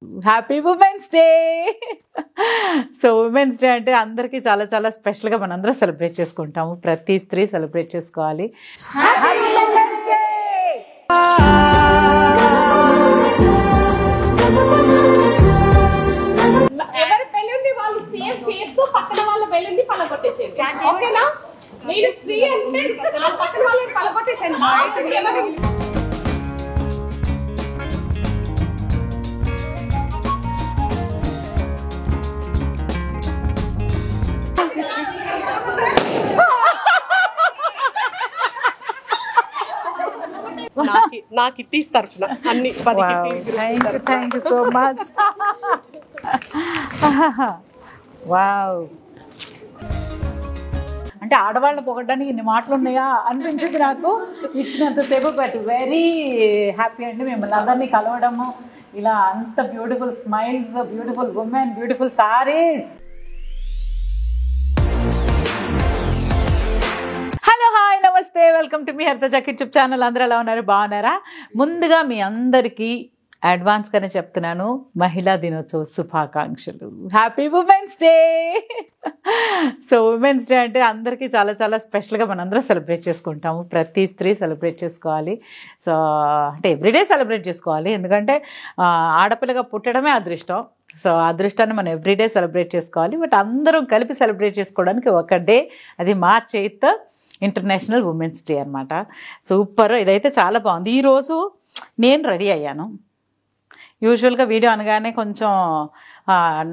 Happy women's day. So women's day అంటే అందరికీ చాలా చాలా స్పెషల్గా మనందరం సెలబ్రేట్ చేసుకుంటాము. ప్రతి స్త్రీ సెలబ్రేట్ చేసుకోవాలి. ఎవరి బెలూన్ని వాళ్ళు సేవ్ చేస్తూ పక్కన వాళ్ళ బెలూన్ని పలగొట్టేసేది. ఓకేనా? మీరు ఫ్రీ అంటే పక్కన వాళ్ళని పలగొట్టేసాను. నా కిట్టీస్ తరఫున అన్ని 10 Kitties. Thank you so much. Wow, అంటే ఆడవాళ్ళని పొగడానికి ఇన్ని మాటలు ఉన్నాయా అనిపించింది నాకు ఇచ్చినంతసేపు. బట్ వెరీ హ్యాపీ అండి మిమ్మల్ని అందరినీ కలవడము. ఇలా అంత beautiful smiles, beautiful women, beautiful saris. Hello, hi, నమస్తే, వెల్కమ్ టు మీ హరిత యూట్యూబ్ ఛానల్. అందరూ ఎలా ఉన్నారు? బాగున్నారా? ముందుగా మీ అందరికీ అడ్వాన్స్గానే చెప్తున్నాను, మహిళా దినోత్సవ శుభాకాంక్షలు. Happy women's day. So women's day అంటే అందరికీ చాలా చాలా స్పెషల్గా మనందరం సెలబ్రేట్ చేసుకుంటాము. ప్రతి స్త్రీ సెలబ్రేట్ చేసుకోవాలి. సో అంటే ఎవ్రీడే సెలబ్రేట్ చేసుకోవాలి, ఎందుకంటే ఆడపిల్లగా పుట్టడమే అదృష్టం. సో అదృష్టాన్ని మనం ఎవ్రీడే సెలబ్రేట్ చేసుకోవాలి. బట్ అందరం కలిపి సెలబ్రేట్ చేసుకోవడానికి ఒక డే, అది March 8th international women's day అనమాట. సూపర్, ఇదైతే చాలా బాగుంది. ఈరోజు నేను రెడీ అయ్యాను. యూజువల్గా వీడియో అనగానే కొంచెం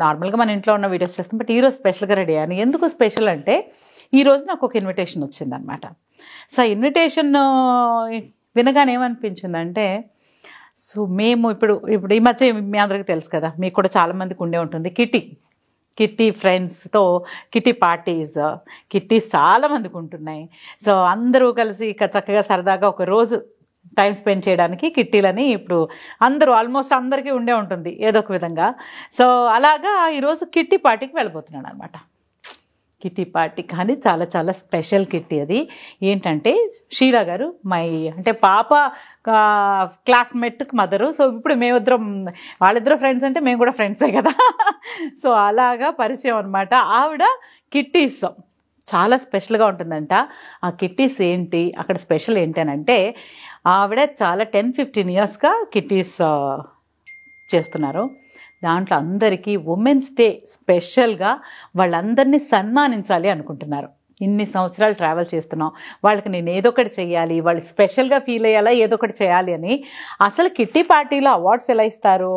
నార్మల్గా మన ఇంట్లో ఉన్న వీడియోస్ చేస్తాం, బట్ ఈరోజు స్పెషల్గా రెడీ అయ్యాను. ఎందుకు స్పెషల్ అంటే ఈరోజు నాకు ఒక ఇన్విటేషన్ వచ్చిందనమాట. సో ఇన్విటేషన్ వినగానే ఏమనిపించిందంటే, సో మేము ఇప్పుడు ఈ మధ్య మీ అందరికీ తెలుసు కదా, మీకు కూడా చాలామందికి ఉండే ఉంటుంది, కిట్టి ఫ్రెండ్స్తో కిట్టి కిట్టీస్ చాలామందికి ఉంటున్నాయి. సో అందరూ కలిసి చక్కగా సరదాగా ఒక రోజు టైం స్పెండ్ చేయడానికి కిట్టీలని ఇప్పుడు అందరూ ఆల్మోస్ట్ అందరికీ ఉండే ఉంటుంది ఏదో ఒక విధంగా. సో అలాగా ఈరోజు కిట్టి పార్టీకి వెళ్ళిపోతున్నాను అనమాట. కిట్టి పార్టీ కానీ చాలా చాలా స్పెషల్ కిట్టి. అది ఏంటంటే షీలా గారు అంటే పాప క్లాస్మేట్కి మదరు. సో ఇప్పుడు మేమిద్దరం, వాళ్ళిద్దరు ఫ్రెండ్స్ అంటే మేము కూడా ఫ్రెండ్సే కదా. సో అలాగా పరిచయం అనమాట. ఆవిడ కిట్టీస్ చాలా స్పెషల్గా ఉంటుందంట. ఆ కిట్టీస్ ఏంటి, అక్కడ స్పెషల్ ఏంటి అని అంటే, ఆవిడ చాలా 10-15 yearsగా కిట్టీస్ చేస్తున్నారు. దాంట్లో అందరికీ ఉమెన్స్ డే స్పెషల్గా వాళ్ళందరినీ సన్మానించాలి అనుకుంటున్నారు. ఇన్ని సంవత్సరాలు ట్రావెల్ చేస్తున్నాం, వాళ్ళకి నేను ఏదో ఒకటి చేయాలి, వాళ్ళు స్పెషల్గా ఫీల్ అయ్యేలా ఏదో ఒకటి చేయాలి అని. అసలు కిట్టి పార్టీలో అవార్డ్స్ ఎలా ఇస్తారు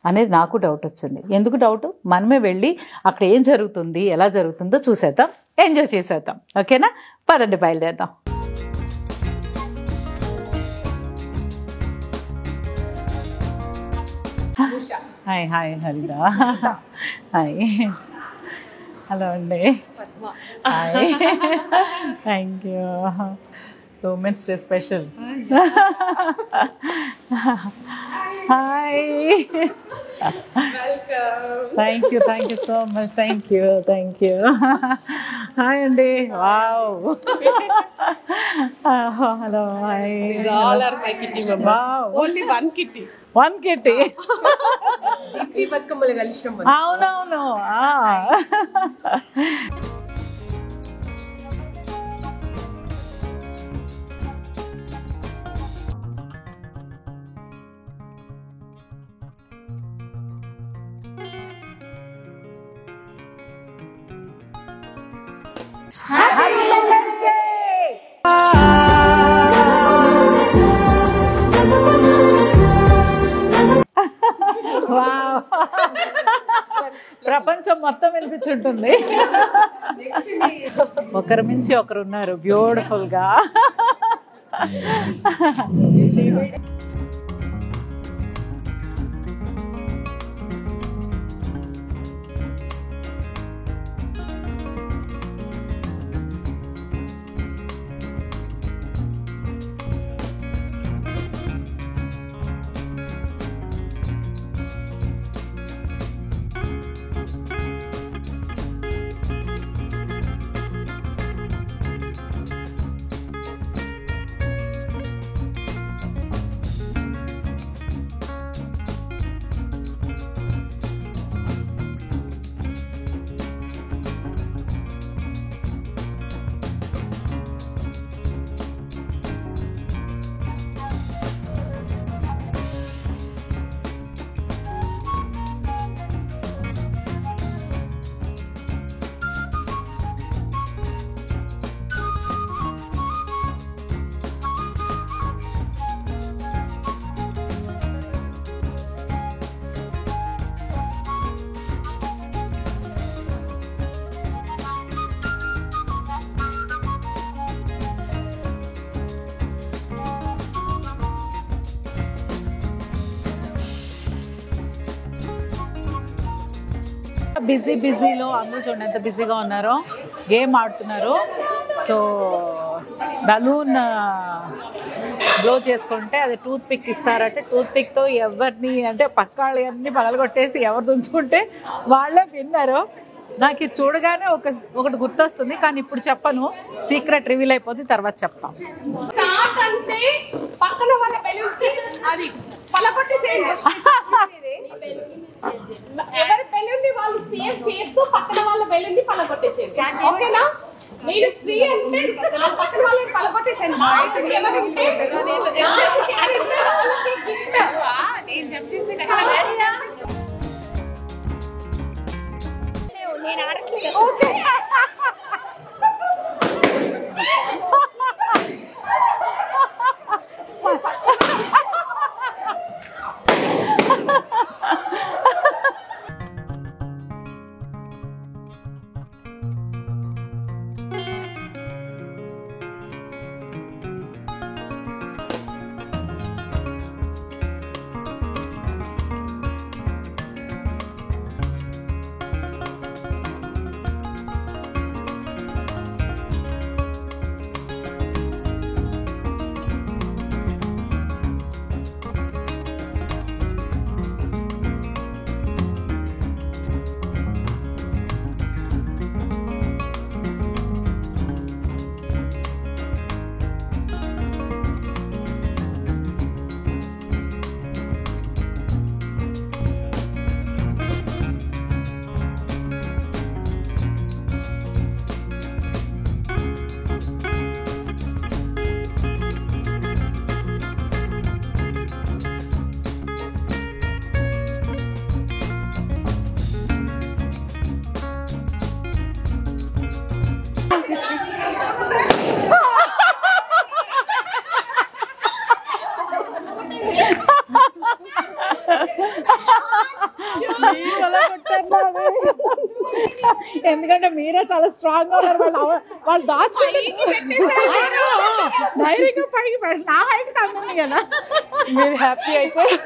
అనేది నాకు డౌట్ వచ్చింది. ఎందుకు డౌట్? మనమే వెళ్ళి అక్కడ ఏం జరుగుతుంది, ఎలా జరుగుతుందో చూసేద్దాం, ఎంజాయ్ చేసేద్దాం. ఓకేనా? పదండి, బయలుదేద్దాం. హాయ్ హరిత. హాయ్, హలో అండి. Hi, thank you. So women's day special. Hi, thank you so much. Thank you. Hi అండి. Wow, hello, hi. One kitty బతుకమ్మలు కలిసినాం. అవునవును. ప్రపంచం మొత్తం వినిపించుంటుంది. ఒకరి మించి ఒకరు ఉన్నారు బ్యూటిఫుల్ గా. బిజీలో అందరూ చూడండి ఎంత బిజీగా ఉన్నారో, గేమ్ ఆడుతున్నారు. సో బలూన్ బ్లో చేసుకుంటే అది టూత్ పిక్ ఇస్తారంటే టూత్ పిక్తో ఎవరిని అంటే పక్క వాళ్ళని పగలగొట్టేసి ఎవరు దుంచుకుంటే వాళ్ళే విన్నారు. నాకు ఇది చూడగానే ఒకటి గుర్తొస్తుంది, కానీ ఇప్పుడు చెప్పను, సీక్రెట్ రివీల్ అయిపోతుంది, తర్వాత చెప్తాం. స్టార్ట్ అంటే పక్కన వాళ్ళ బెలూన్ అది పలగొట్టేసేయండి. ఎవరి బెలూన్ ని వాళ్ళు సేవ్ చేస్తూ పక్కన వాళ్ళ బెలూన్ ని పలగొట్టేసేయండి. ఓకేనా? మీరు 3 అంటే ఆ పక్కన వాళ్ళని పలగొట్టేసేయండి. ఎవరు ఉంటే నేను జంప్ చేసి నేను ఆడట్లేదు. ఎందుకంటే మీరే చాలా స్ట్రాంగ్ గా ఉన్నారు. వాళ్ళు దాచుకుంటే ధైర్యంగా పైకి నా హైట్ కమ్మింది కదా, మీరు హ్యాపీ అయిపోయి.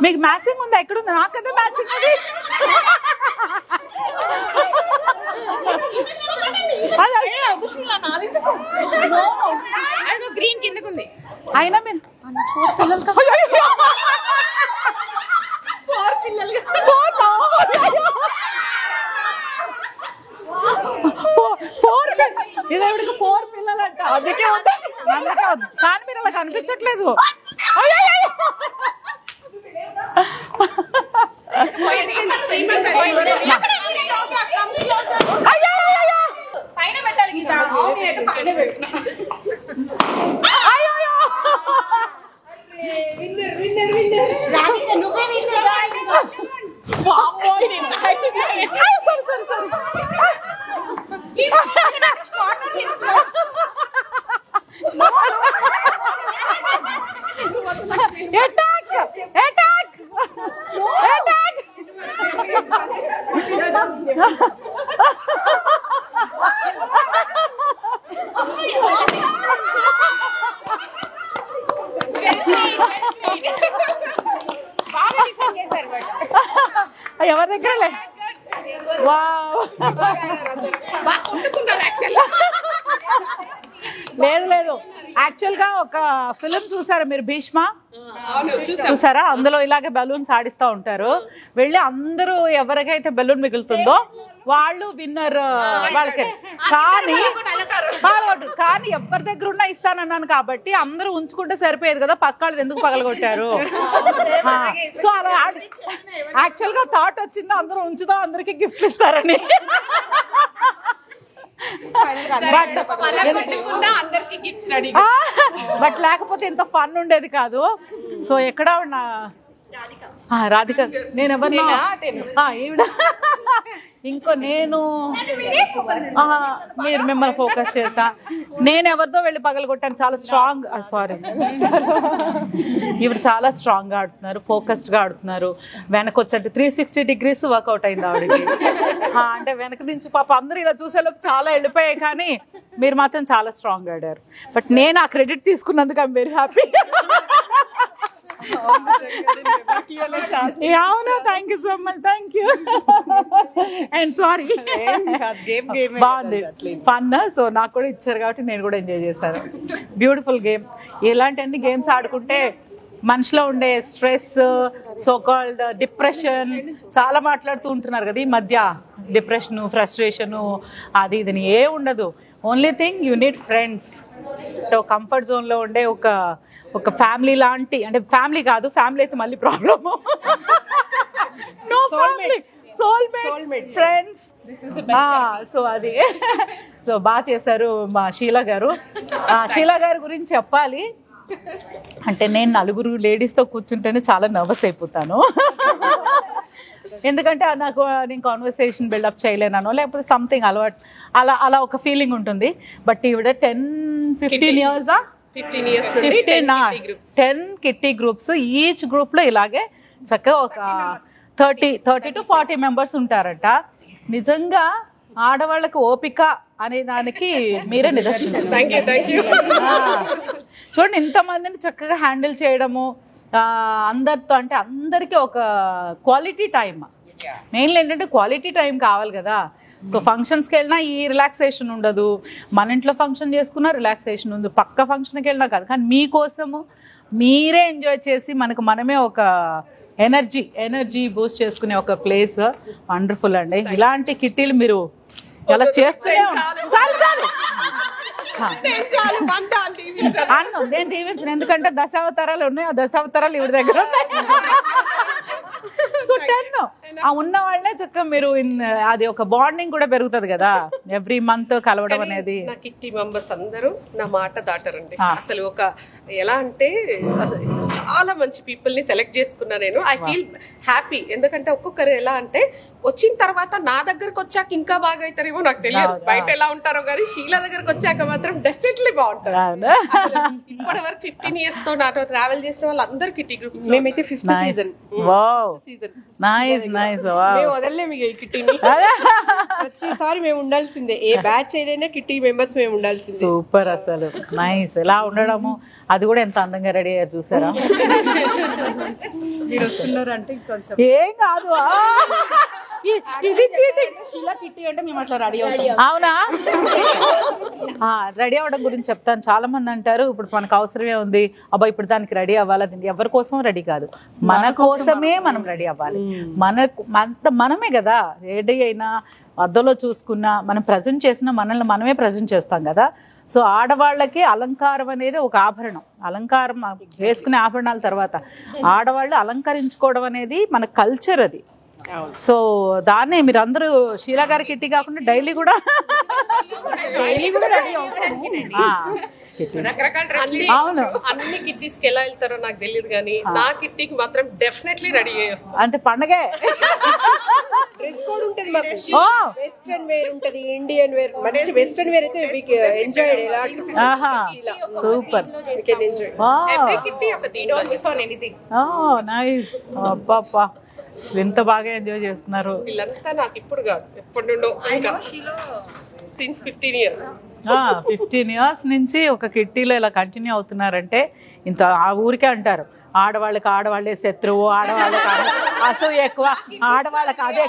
మీకు మ్యాచింగ్ ఉందా? ఎక్కడ ఉంది? నాకు కదా మ్యాచింగ్ ఉంది. గ్రీన్ కిందకుంది. అయినా మీరు ఇదేవిడికి 4 పిల్లలంట, అందుకే వద్దు. కానీ మీరు అలా కనిపించట్లేదు. పైన పెట్టాలి గీత. పైన పెట్టిన నువ్వే ఎవరి దగ్గర లేదు యాక్చువల్ గా ఒక ఫిలిం చూసారా మీరు, భీష్మ చూసారా? అందులో ఇలాగే బెలూన్స్ ఆడిస్తూ ఉంటారు. వెళ్ళి అందరూ ఎవరికైతే బెలూన్ మిగులుతుందో వాళ్ళు విన్నర్ వాళ్ళకి. కానీ ఎవరి దగ్గర ఉన్నా ఇస్తానన్నాను కాబట్టి అందరూ ఉంచుకుంటే సరిపోయేది కదా, పక్కాళ్ళది ఎందుకు పగలగొట్టారు? సో అలా యాక్చువల్ గా థాట్ వచ్చింది అందరూ ఉంచుదాం, అందరికి గిఫ్ట్ ఇస్తారని. బట్ లేకపోతే ఇంత ఫన్ ఉండేది కాదు. సో ఎక్కడ ఉన్నా రాధిక, నేను ఎవరినా ఈవిడ ఇంకో నేను మీరు మిమ్మల్ని ఫోకస్ చేస్తా. నేను ఎవరితో వెళ్ళి పగలగొట్టాను. చాలా స్ట్రాంగ్, సారీ ఇవి చాలా స్ట్రాంగ్ గా ఆడుతున్నారు, ఫోకస్డ్ గా ఆడుతున్నారు. వెనక వచ్చేట్టు 360 degrees వర్కౌట్ అయింది ఆవిడకి. అంటే వెనక నుంచి పాప అందరూ ఇలా చూసేలోపు చాలా వెళ్ళిపోయాయి, కానీ మీరు మాత్రం చాలా స్ట్రాంగ్ ఆడారు. బట్ నేను ఆ క్రెడిట్ తీసుకున్నందుకు ఐఎమ్ వెరీ హ్యాపీ. అవును, thank you so much, thank you. And sorry, బాగుంది, ఫన్. సో నాకు కూడా ఇచ్చారు కాబట్టి నేను కూడా ఎంజాయ్ చేశాను. Beautiful game. ఇలాంటి గేమ్స్ ఆడుకుంటే మనిషిలో ఉండే స్ట్రెస్, సోకాల్డ్ డిప్రెషన్, చాలా మాట్లాడుతూ ఉంటున్నారు కదా ఈ మధ్య, డిప్రెషను, ఫ్రస్ట్రేషను, అది ఇది ఏ ఉండదు. Only thing you need friends. Comfort జోన్లో ఉండే ఒక ఫ్యామిలీ లాంటి, అంటే ఫ్యామిలీ కాదు, ఫ్యామిలీ అయితే మళ్ళీ problem. No family, soulmate, friends. So అది సో బాగా చేశారు మా షీలా గారు. షీలా గారి గురించి చెప్పాలి అంటే, నేను నలుగురు లేడీస్తో కూర్చుంటేనే చాలా నర్వస్ అయిపోతాను. ఎందుకంటే నేను కాన్వర్సేషన్ బిల్డప్ చేయలేనో లేకపోతే సంథింగ్ అలవాటు, అలా ఒక ఫీలింగ్ ఉంటుంది. బట్ ఈవిడ 10-15 years 10 కిట్టి గ్రూప్స్. ఈచ్ గ్రూప్లో ఇలాగే చక్కగా ఒక 30 to 40 members ఉంటారట. నిజంగా ఆడవాళ్ళకి ఓపిక అనే దానికి మీరే నిదర్శనం. చూడండి, ఇంతమందిని చక్కగా హ్యాండిల్ చేయడము, అందరితో, అంటే అందరికీ ఒక క్వాలిటీ టైం. మెయిన్లీ ఏంటంటే క్వాలిటీ టైం కావాలి కదా. సో ఫంక్షన్స్కి వెళ్ళినా ఈ రిలాక్సేషన్ ఉండదు, మన ఇంట్లో ఫంక్షన్ చేసుకున్నా రిలాక్సేషన్ ఉంది, పక్క ఫంక్షన్కి వెళ్ళినా కాదు. కానీ మీకోసము మీరే ఎంజాయ్ చేసి మనమే ఒక ఎనర్జీ బూస్ట్ చేసుకునే ఒక ప్లేస్. వండర్ఫుల్ అండి. ఇలాంటి కిట్టీలు మీరు ఎలా చేస్తూనే చాలు అన్ను నేను దీవించను, ఎందుకంటే దశావతారాలు ఉన్నాయి. ఆ దశావతారాలు ఇవి దగ్గర సో 10 ఉన్న వాళ్ళే చక్కగా మీరు అది ఒక బాండింగ్ కూడా పెరుగుతుంది కదా, ఎవ్రీ మంత్ కలవడం అనేది. నా కిట్టి మెంబర్స్ అందరూ నా మాట దాటారండి. అసలు ఎలా అంటే చాలా మంచి పీపుల్ ని సెలెక్ట్ చేసుకున్నా నేను. I feel happy. ఎందుకంటే ఒక్కొక్కరు ఎలా అంటే వచ్చిన తర్వాత నా దగ్గరకు వచ్చాక ఇంకా బాగా అవుతారేమో నాకు తెలియదు, బయట ఎలా ఉంటారో కానీ షీలా దగ్గరకు వచ్చాక మాత్రం డెఫినెట్లీ బాగుంటారు. ఇప్పటి వరకు 15 years తో నాతో ట్రావెల్ చేసిన వాళ్ళు అందరు కిట్టి గ్రూప్స్. మేమైతే 5th season. మేము వదలలేము ఇక ఈ కిట్టీని. ప్రతిసారి మేము ఉండాల్సిందే, ఏ బ్యాచ్ ఏదైనా కిట్టి మెంబర్స్ మేము ఉండాల్సిందే. సూపర్, అసలు నైస్. ఎలా ఉండడము, అది కూడా ఎంత అందంగా రెడీ అయ్యారు చూసారా. మీరు వస్తున్నారు అంటే కొంచెం ఏం కాదు, ఇది షీలా కిట్టి అంటే మేము అట్లా రెడీ అవుతాం. అవునా? రెడీ అవ్వడం గురించి చెప్తాను. చాలా మంది అంటారు ఇప్పుడు మనకు అవసరమే ఉంది, అబ్బా ఇప్పుడు దానికి రెడీ అవ్వాలి. ఎవరి కోసం రెడీ కాదు, మన కోసమే మనం రెడీ అవ్వాలి. మనమే కదా రెడీ అయినా, అద్దంలో చూసుకున్నా, మనం ప్రజెంట్ చేసినా మనల్ని మనమే ప్రజెంట్ చేస్తాం కదా. సో ఆడవాళ్ళకి అలంకారం అనేది ఒక ఆభరణం. అలంకారం వేసుకునే ఆభరణాల తర్వాత ఆడవాళ్ళు అలంకరించుకోవడం అనేది మన కల్చర్ అది. సో దాన్నే మీరు అందరూ షీలా గారి కిట్టి కాకుండా డైలీ కూడా రెడీ అవును. అన్ని కిట్టీస్కి ఎలా వెళ్తారో నాకు తెలియదు కానీ నా కిట్టీకి మాత్రం డెఫినెట్లీ రెడీ చేస్తాను. అంటే పండగే డ్రెస్ కోడ్ ఉంటుంది మాకు. వెస్టర్న్ వేర్ ఉంటది, ఇండియన్ వేర్. మంచి వెస్టర్న్ వేర్ అయితే ఎంజాయ్. Super, nice. అబ్బా, ఎంత బాగా ఎంజాయ్ చేస్తున్నారు. వీళ్ళంతా నాకు ఇప్పుడు కాదు, ఎప్పటి నుండో, సిన్స్ 15 years. 15 years నుంచి ఒక కిట్టీలో ఇలా కంటిన్యూ అవుతున్నారంటే ఇంత ఆ ఊరికే అంటారు, ఆడవాళ్ళే శత్రువు, ఆడవాళ్ళకి అసూయ ఎక్కువ, ఆడవాళ్ళకి అదే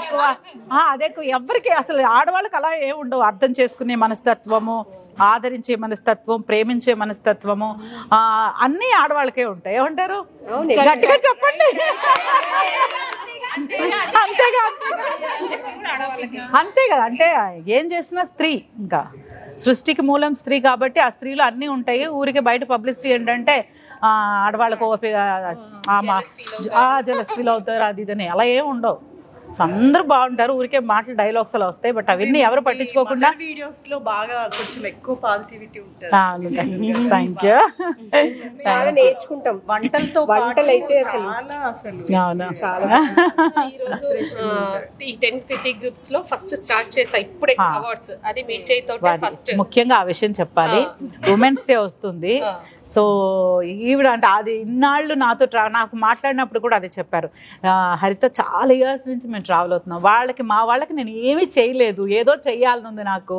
ఎక్కువ. ఎవరికి అసలు ఆడవాళ్ళకి అలా ఏ ఉండవు. అర్థం చేసుకునే మనస్తత్వము, ఆదరించే మనస్తత్వం, ప్రేమించే మనస్తత్వము అన్నీ ఆడవాళ్ళకే ఉంటాయి. ఏమంటారు? గట్టిగా చెప్పండి. అంతే కదా. అంటే ఏం చేసినా స్త్రీ, ఇంకా సృష్టికి మూలం స్త్రీ కాబట్టి ఆ స్త్రీలో అన్నీ ఉంటాయి. ఊరికి బయట పబ్లిసిటీ ఏంటంటే ఆడవాళ్ళకు ఓపిక, జలస్ ఫీల్ అవుతారు, అది ఇదని అలా ఏమి ఉండవు. అందరూ బాగుంటారు, ఊరికే మాటలు డైలాగ్స్ అలా వస్తాయి. బట్ అవన్నీ ఎవరు పట్టించుకోకుండా వీడియోస్ లో బాగా కొంచెం ఎక్కువ పాజిటివిటీ ఉంటుంది. Thank you. చాలా నేర్చుకుంటాం వంటలు అయితే అసలు చాలా. ఈ రోజు ఈ 10 కిట్టి గ్రూప్స్ లో ఫస్ట్ స్టార్ట్ చేసా ఇప్పుడే అవార్డ్స్. అది మీ చేతితో ఫస్ట్. ముఖ్యంగా ఆ విషయం చెప్పాలి, ఉమెన్స్ డే వస్తుంది. సో ఈవిడ అంటే అది ఇన్నాళ్ళు నాకు మాట్లాడినప్పుడు కూడా అదే చెప్పారు, హరిత చాలా ఇయర్స్ నుంచి మేము ట్రావెల్ అవుతున్నాం, మా వాళ్ళకి నేను ఏమీ చేయలేదు, ఏదో చెయ్యాలని ఉంది నాకు,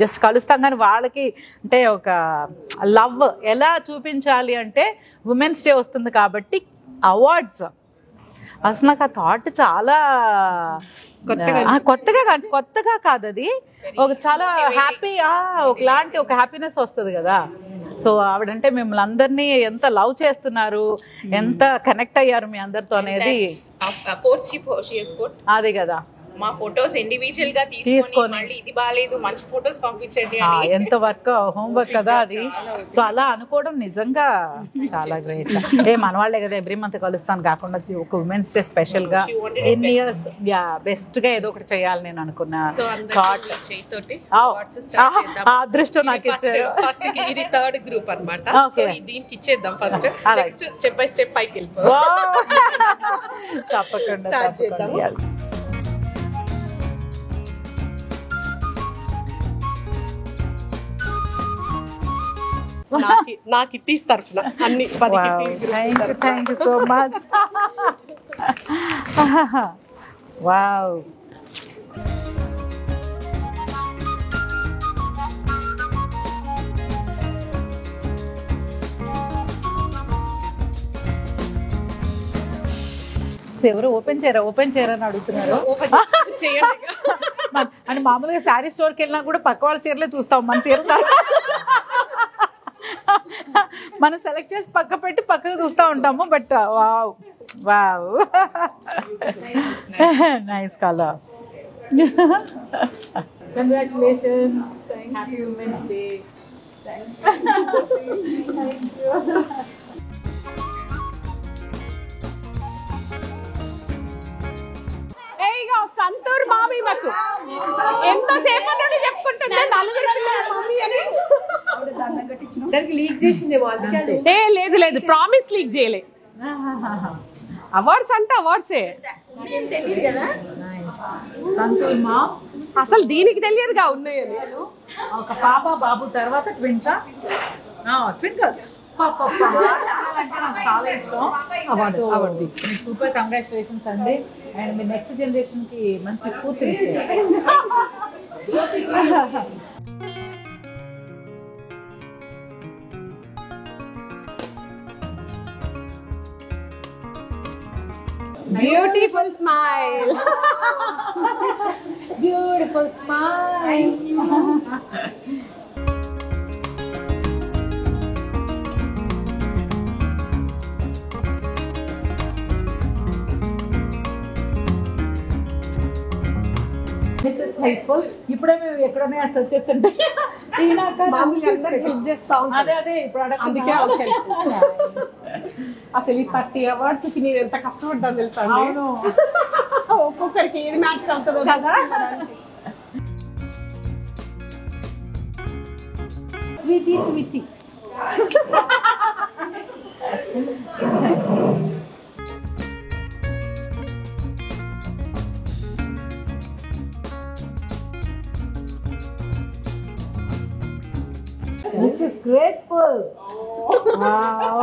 జస్ట్ కలుస్తాం. కానీ వాళ్ళకి అంటే ఒక లవ్ ఎలా చూపించాలి అంటే ఉమెన్స్ డే వస్తుంది కాబట్టి అవార్డ్స్. అసలు నాకు ఆ థాట్ చాలా కొత్తగా కాదు, అది ఒక చాలా హ్యాపీ, ఒకలాంటి ఒక హ్యాపీనెస్ వస్తుంది కదా. సో ఆవిడంటే మిమ్మల్ని అందరినీ ఎంత లవ్ చేస్తున్నారు, ఎంత కనెక్ట్ అయ్యారు మీ అందరితో అనేది. అదే కదా, మా ఫొటోస్ ఇండివిజువల్ గా తీసుకొని మళ్ళీ ఇది బాగాలేదు మంచి ఫొటోస్ పంపించండి అని ఎంత వర్క్ హోంవర్క్ కదా అది. సో అలా అనుకోవడం నిజంగా చాలా గ్రేట్. మన వాళ్ళే కదా ఎవ్రీ మంత్ కలుస్తాను కాకుండా ఒక ఉమెన్స్ డే స్పెషల్ గా ఎన్ని ఇయర్స్ బెస్ట్ గా ఏదో ఒకటి చేయాలి నేను అనుకున్నా. అదృష్టం నాకు ఇచ్చారు. ఇది థర్డ్ గ్రూప్ అన్నమాట. దీనికి ఇచ్చేద్దాం first, next step by step పైకి వెళ్ళిపో. తప్పకుండా స్టార్ట్ చేద్దాం. నా కిట్టీస్ తరఫున అన్ని 10 Kitties. Thank you so much. Wow, ఎవరు ఓపెన్ చేయరా అని అడుగుతున్నారు. అంటే మామూలుగా శారీ స్టోర్కి వెళ్ళినా కూడా పక్క వాళ్ళ చీరలే చూస్తాం, మన చీర మనం సెలెక్ట్ చేసి పక్కకు చూస్తూ ఉంటాము. But wow wow, nice colour. Congratulations, happy women's day. Santoor మామి మాకు ఎంతసేపు నుండి చెప్పుకుంటుందా నలుగురు లీక్ చేసిందేమో అందుకే. లేదు ప్రామిస్ లీక్ చేయలే. అవార్డ్స్ అంటే అవార్డ్సే. సంతూర్ మా అసలు దీనికి తెలియదుగా ఉన్నాయని. ఒక పాప బాబు తర్వాత ట్విన్సా? ట్వింకల్స్. చాలా ఇష్టం. సూపర్, కంగ్రాచులేషన్స్ అండి. అండ్ మీ నెక్స్ట్ జనరేషన్ కి మంచి స్ఫూర్తిని ఇచ్చారు. Beautiful smile. Beautiful smile. Mrs. Helpful. ఇప్పుడే మేము ఎక్కడైనా సెర్చ్ చేస్తుంటే అదే అందుకే అసలు ఈ 30 అవార్డ్స్ కి నేను ఎంత కష్టపడ్డాను తెలుసా. ఒక్కొక్కరికి ఏది మ్యాచ్ అవుతుందో కదా. Sweetie This is graceful. Wow.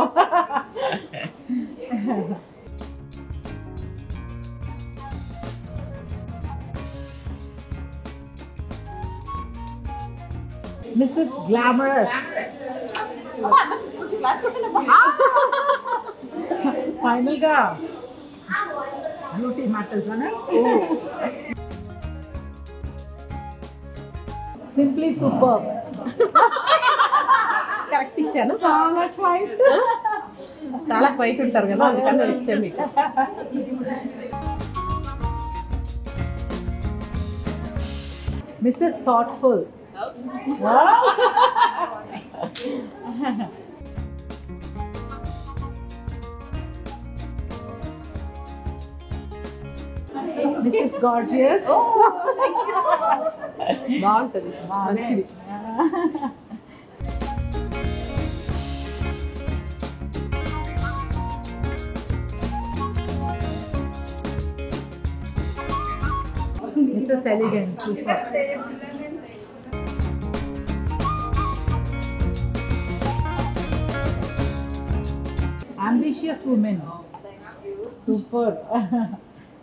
Mrs. Glamorous. Final ga beauty matters ana. Simply superb. Correct ఇచ్చాను. చాలా క్వైట్ ఉంటారు కదా, అందుకని నేను ఇచ్చాను మీకు. Mrs. Thoughtful. Mrs. Gorgeous. బాగుంటుంది, మంచిది. Mrs. Elegant. Super. Ambitious woman. Super.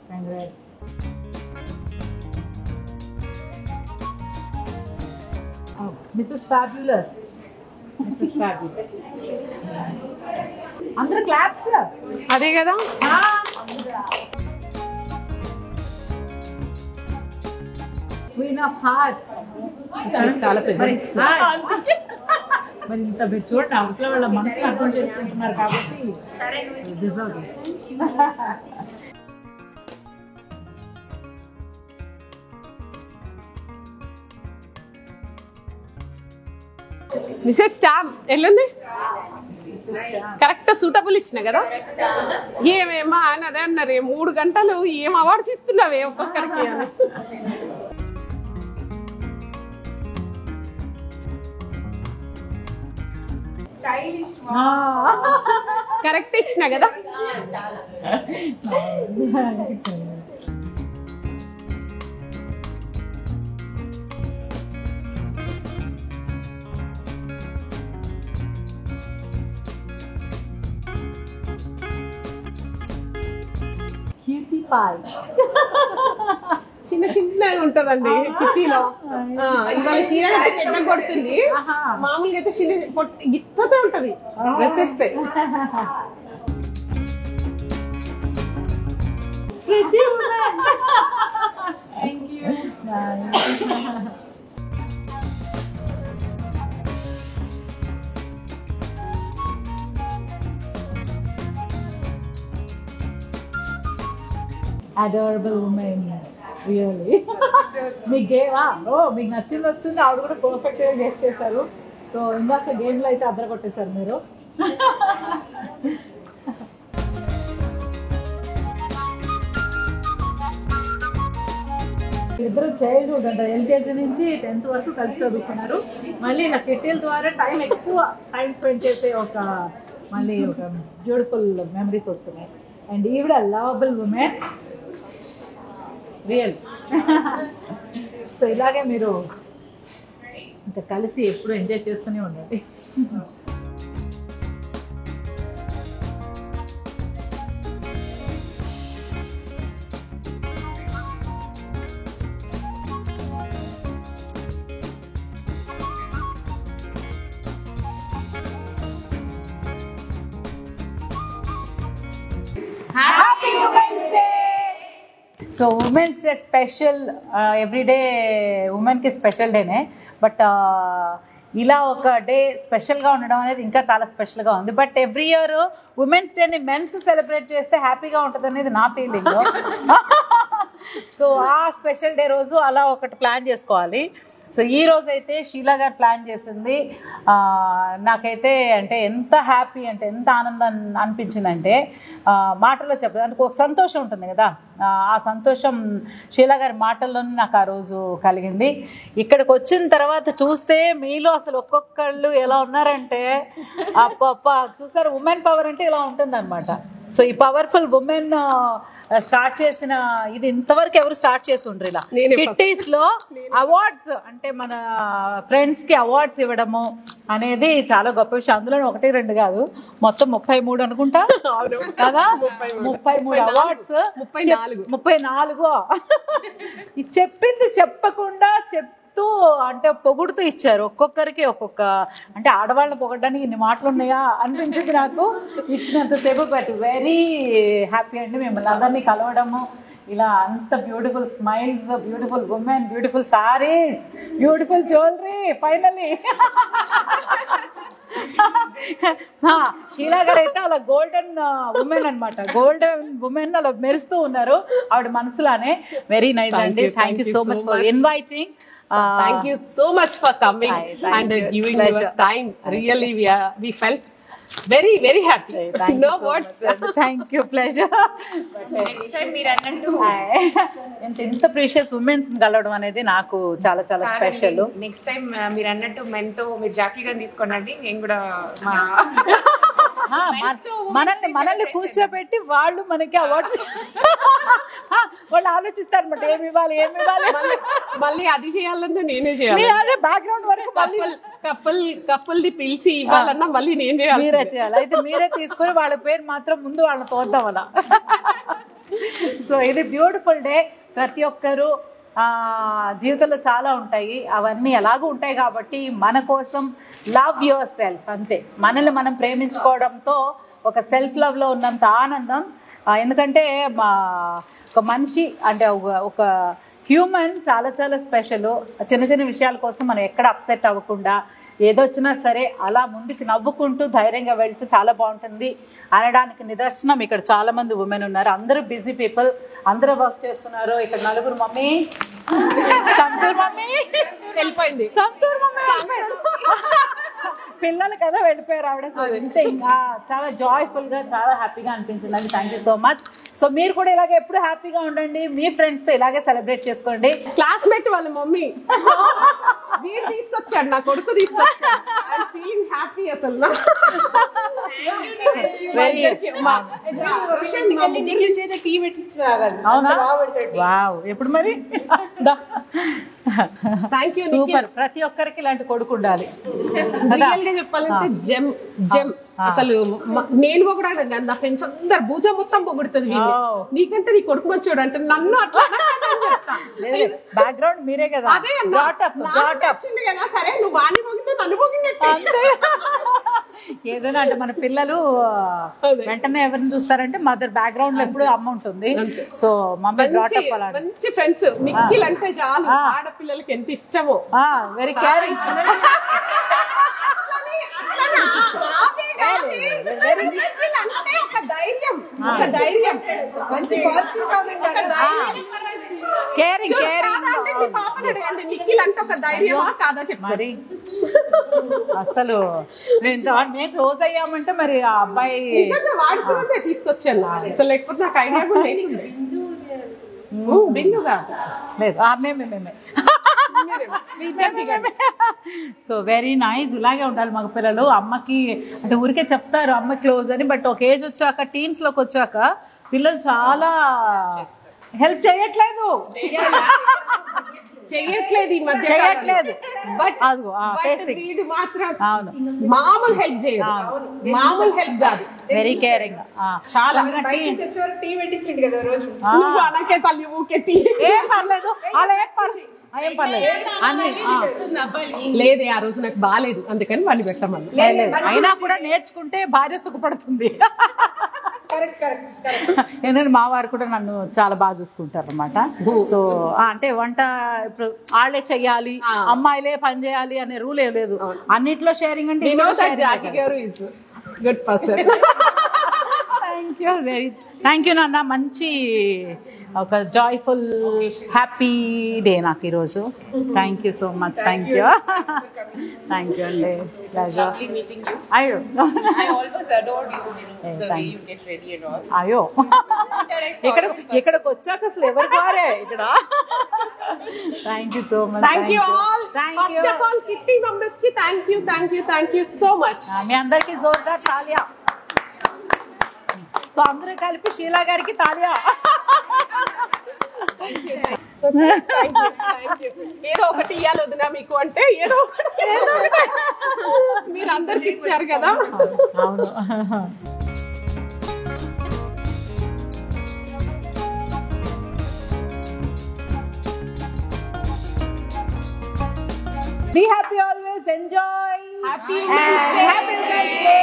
Congrats. Oh, Mrs. Fabulous. Mrs. Fabulous. అందరూ క్లాప్స్. అదే కదా. క్వీన్ ఆఫ్ హార్ట్స్ చాలా పెద్ద. మరి ఇంత మీరు చూడండి, అవతల వాళ్ళ మనసుని అర్థం చేసుకుంటున్నారు కాబట్టి డిజర్వ్. మిసెస్ స్టామ్ ఎల్లుంది కరెక్ట్ సూటబుల్ ఇచ్చిన కదా. ఏమేమా అని అదే అన్నారు, 3 గంటలు ఏం అవార్డ్స్ ఇస్తున్నావే ఒక్కొక్కరికి అని. కరెక్ట్ ఇచ్చిన కదా. క్యూటీ పాయ్ చిన్న చిన్నగా ఉంటదండి కిఫీలో. ఇవాళ చీర పెద్ద కొడుతుంది, మామూలుగా అయితే చిన్న గిత్తతో ఉంటది డ్రెస్ వేస్తే. Adorable women really. మీకు గేమా? మీకు నచ్చింది వచ్చింది. ఆవిడ కూడా పర్ఫెక్ట్గా గెస్ చేశారు. సో ఇందాక గేమ్లో అయితే అద్దరు కొట్టేశారు మీరు. ఇద్దరు చైల్డ్హుడ్ అంటే ఎల్కేజీ నుంచి 10th వరకు కలిసి చదువుకున్నారు. మళ్ళీ ఇలా కిట్టీల ద్వారా ఎక్కువ టైం స్పెండ్ చేసే ఒక బ్యూటిఫుల్ మెమరీస్ వస్తున్నాయి. అండ్ ఈవిడ లవబుల్ ఉమెన్ రియల్. సో ఇలాగే మీరు ఇంకా కలిసి ఎప్పుడు ఎంజాయ్ చేస్తూనే ఉండండి. Happy women's day. So women's day special. Everyday ఉమెన్కి స్పెషల్ డేనే, బట్ ఇలా ఒక డే స్పెషల్గా ఉండడం అనేది ఇంకా చాలా స్పెషల్గా ఉంది. బట్ ఎవ్రీ ఇయర్ ఉమెన్స్ డేని మెన్స్ సెలబ్రేట్ చేస్తే హ్యాపీగా ఉంటుంది అనేది నా ఫీలింగ్. సో ఆ స్పెషల్ డే రోజు అలా ఒకటి ప్లాన్ చేసుకోవాలి. సో ఈ రోజు అయితే షీలా గారు ప్లాన్ చేసింది. నాకైతే అంటే ఎంత హ్యాపీ అంటే ఎంత ఆనందం అనిపించిందంటే మాటల్లో చెప్పదు. అంటే ఒక సంతోషం ఉంటుంది కదా, ఆ సంతోషం షీలా గారి మాటల్లోనే నాకు ఆ రోజు కలిగింది. ఇక్కడికి వచ్చిన తర్వాత చూస్తే మీలో అసలు ఒక్కొక్కళ్ళు ఎలా ఉన్నారంటే అప్ప చూసారు, ఉమెన్ పవర్ అంటే ఇలా ఉంటుంది అనమాట. సో ఈ పవర్ఫుల్ ఉమెన్ స్టార్ట్ చేసిన ఇది ఇంతవరకు ఎవరు స్టార్ట్ చేసి ఉండరు. ఇలా కిట్టీస్ లో అవార్డ్స్ అంటే మన ఫ్రెండ్స్ కి అవార్డ్స్ ఇవ్వడము అనేది చాలా గొప్ప విషయం. అందులో 1, 2 కాదు, మొత్తం 33 అనుకుంటా కదా. 33 అవార్డ్స్, 34 చెప్పింది చెప్పకుండా అంటే పొగుడుతూ ఇచ్చారు. ఒక్కొక్కరికి ఒక్కొక్క అంటే ఆడవాళ్ళని పొగడడానికి ఇన్ని మాటలు ఉన్నాయా అనిపించింది నాకు ఇచ్చినంతసేపు. బట్ వెరీ హ్యాపీ అండి మిమ్మల్ని అందరినీ కలవడము. ఇలా అంత beautiful smiles, beautiful women, beautiful saris, beautiful jewellery. Finally Sheela గారు అయితే అలా గోల్డెన్ ఉమెన్ అనమాట. గోల్డెన్ ఉమెన్ అలా మెరుస్తూ ఉన్నారు ఆవిడ మనసులానే. వెరీ నైస్ అండి. Thank you so much for inviting. Thank you so much for coming and giving your time. Really, we felt very, very happy. No words. Thank you. Pleasure. Next time మీరు అన్నట్టు ఇంత precious women's కలవడం అనేది నాకు చాలా చాలా special. Next time మీరు అన్నట్టు మెన్తో మీరు జాకీ గారిని తీసుకోండి. నేను కూడా మనల్ని కూర్చోబెట్టి వాళ్ళు మనకి అవార్డ్స్ వాళ్ళు ఆలోచిస్తారు అనమాట, ఏమి ఇవ్వాలి. మళ్ళీ అది చేయాలన్నా నేనే చేయాలి. అదే బ్యాక్గ్రౌండ్ వరకు కప్పుల్ది పిలిచి ఇవ్వాలన్నా మళ్ళీ నేను చేయాలి. మీరే చేయాలి. అయితే మీరే తీసుకొని వాళ్ళ పేరు మాత్రం ముందు వాళ్ళని తోద్దాం అలా. సో ఇది బ్యూటిఫుల్ డే. ప్రతి ఒక్కరు జీవితంలో చాలా ఉంటాయి, అవన్నీ ఎలాగూ ఉంటాయి కాబట్టి మన కోసం లవ్ యువర్ సెల్ఫ్ అంతే. మనల్ని మనం ప్రేమించుకోవడంతో ఒక సెల్ఫ్ లవ్లో ఉన్నంత ఆనందం. ఎందుకంటే ఒక మనిషి అంటే ఒక హ్యూమన్ చాలా చాలా స్పెషల్. చిన్న చిన్న విషయాల కోసం మనం ఎక్కడ అప్సెట్ అవ్వకుండా ఏదొచ్చినా సరే అలా ముందుకు నవ్వుకుంటూ ధైర్యంగా వెళ్తూ చాలా బాగుంటుంది అనడానికి నిదర్శనం ఇక్కడ చాలా మంది ఉమెన్ ఉన్నారు. అందరూ బిజీ పీపుల్, అందరూ వర్క్ చేస్తున్నారు. ఇక్కడ నలుగురు మమ్మీ, సంతూర్ మమ్మీ వెళ్ళిపోయింది, సంతూర్ మమ్మీ పిల్లలు కదా వెళ్ళిపోయారు ఆవిడ. సో ఇంతే, ఇంకా చాలా జాయ్ఫుల్గా చాలా హ్యాపీగా అనిపించింది. Thank you so much. So మీరు కూడా ఇలాగే ఎప్పుడు హ్యాపీగా ఉండండి, మీ ఫ్రెండ్స్తో ఇలాగే సెలబ్రేట్ చేసుకోండి. క్లాస్మేట్ వాళ్ళ మమ్మీ వీడు తీసుకొచ్చాడు, నా కొడుకు తీసుకొచ్చాడు. ఐఎమ్ ఫీలింగ్ హ్యాపీ అసలు. అవునా? వావ్, ఎప్పుడు మరి? Thank you. సూపర్. ప్రతి ఒక్కరికి ఇలాంటి కొడుకు ఉండాలి. రియల్ గా చెప్పాలంటే జెమ్ జెమ్. అసలు నేను పొగడాను, నా ఫ్రెండ్స్ అందరు భూజ మొత్తం పొగుడుతుంది. నీకంటే నీ కొడుకు మంచోడు అంటే నన్ను అట్లా బ్యాక్గ్రౌండ్ మీరే కదా. అదే వచ్చింది కదా, సరే నువ్వు వాణి పొగితే నన్ను పొగినట్టు. ఏదైనా అంటే మన పిల్లలు వెంటనే ఎవరిని చూస్తారంటే మదర్ బ్యాక్గ్రౌండ్ లో ఎప్పుడు అమ్మ ఉంటుంది. సో మమ్మీ మంచి ఫ్రెండ్స్. నిఖిల్ అంటే చాలు ఆడపిల్లలకి ఎంత ఇష్టమో. Very caring. ఒక ధైర్యం, ఒక ధైర్యం, మంచి పాజిటివ్ కామెంట్. కేరింగ్ నిఖిల్ అంటే ఒక ధైర్యమా కాదా చెప్పు మరి. అసలు నేను క్లోజ్ అయ్యామంటే మరి ఆ అబ్బాయి వాడుతుంటే తీసుకొచ్చాను. అసలు లేకపోతే నాకు ఐడియా కూడా లేదు. బిందు కాదు, లేదు మేమే. So very nice. ఇలాగే ఉండాలి మగ పిల్లలు. అమ్మకి అంటే ఊరికే చెప్తారు అమ్మ క్లోజ్ అని, బట్ ఒక ఏజ్ వచ్చాక టీన్స్ లోకి వచ్చాక పిల్లలు చాలా హెల్ప్ చేయట్లేదు ఈ మధ్య చేయట్లేదు. బట్ వీడు మాత్రం మామూలు హెల్ప్ చేయదు, మామూలు హెల్ప్ కాదు. Very caring. చాలా టీ పెట్టించండి కదా రోజు. అనకే తల్లి ఊకే టీ. ఏం పర్లేదు, అలా ఏం పర్లేదు అన్ని. లేదే ఆ రోజు నాకు బాగాలేదు, అందుకని వాళ్ళు పెట్టమని. అయినా కూడా నేర్చుకుంటే భార్య సుఖపడుతుంది. ఎందుకంటే మా వారు కూడా నన్ను చాలా బాగా చూసుకుంటారు అనమాట. సో అంటే వంట ఇప్పుడు వాళ్ళే చెయ్యాలి, అమ్మాయిలే పని చేయాలి అనే రూల్ ఏం లేదు. అన్నిట్లో షేరింగ్ అంటే జాకీ గారు is good person. Thank you నాన్న. మంచి ఒక జాయ్ఫుల్ హ్యాపీ డే నాకు ఈరోజు. Thank you so much. Thank you అండి. అయ్యో అయ్యో ఇక్కడికి వచ్చాక అసలు ఎవరికి వారే ఇక్కడ. Thank you so much. Thank you all. First of all kitty members కి థ్యాంక్ యూ సో మచ్. మీ అందరికి జోర్దార్ తాలియా. సో అందరూ కలిపి షీలా గారికి తాలియా. ఏదో ఒకటి ఇయ్యాలి వదినా మీకు అంటే ఏదో మీరు అందరికి ఇచ్చారు కదా. అవును. Be happy always, enjoy. Happy Wednesday.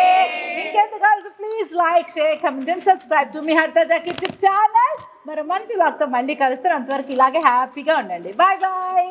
Please like, share, comment and subscribe to మీ హర్త జాకీ యూట్యూబ్ ఛానల్. మరి మంచి వార్త మళ్ళీ కలుస్తారు. అంతవరకు ఇలాగే హ్యాపీగా ఉండండి. Bye bye.